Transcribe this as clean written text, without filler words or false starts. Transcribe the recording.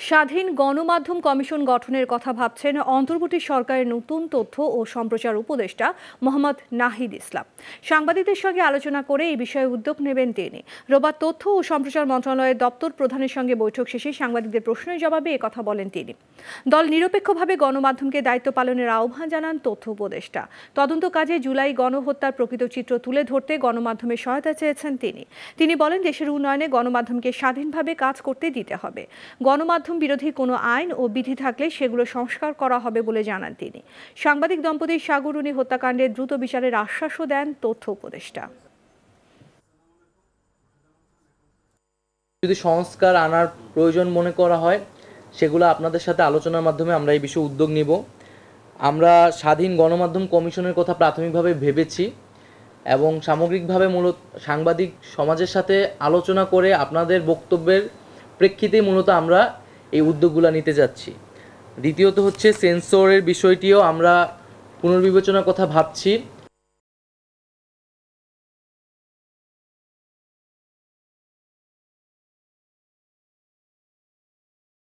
স্বাধীন গণমাধ্যম কমিশন গঠনের কথা ভাবছেন অন্তর্বর্তী সরকারের নতুন তথ্য ও সম্প্রচার উপদেষ্টা মোহাম্মদ নাহিদ ইসলাম। সাংবাদিকদের সঙ্গে আলোচনা করে এই বিষয়ে উদ্যোগ নেবেন তিনি। রোববার তথ্য ও সম্প্রচার মন্ত্রণালয়ের দপ্তর প্রধানের সঙ্গে বৈঠক শেষে সাংবাদিকদের প্রশ্নের জবাবে একথা বলেন তিনি। দল নিরপেক্ষভাবে গণমাধ্যমকে দায়িত্ব পালনের আহ্বান জানান তথ্য উপদেষ্টা। তদন্ত কাজে জুলাই গণহত্যার প্রকৃত চিত্র তুলে ধরতে গণমাধ্যমের সহায়তা চেয়েছেন তিনি বলেন, দেশের উন্নয়নে গণমাধ্যমকে স্বাধীনভাবে কাজ করতে দিতে হবে। গণমাধ্যম বিরোধী কোনো আইন ও বিধি থাকলে সেগুলো সংস্কার করা হবে বলে জানান তিনি। সাংবাদিক দম্পতি সাগরুনি হত্যাকাণ্ডের দ্রুত বিচারের আশ্বাসও দেন তথ্য উপদেষ্টা। যদি সংস্কার আনার প্রয়োজন মনে করা হয়, সেগুলো আপনাদের সাথে আলোচনার মাধ্যমে আমরা এই বিষয়ে উদ্যোগ নিব। আমরা স্বাধীন গণমাধ্যম কমিশনের কথা প্রাথমিকভাবে ভেবেছি এবং সামগ্রিকভাবে মূলত সাংবাদিক সমাজের সাথে আলোচনা করে আপনাদের বক্তব্যের প্রেক্ষিতেই মূলত আমরা এই উদ্যোগগুলো নিতে যাচ্ছি। দ্বিতীয়ত হচ্ছে সেন্সরের বিষয়টিও আমরা পুনর্বিবেচনার কথা ভাবছি।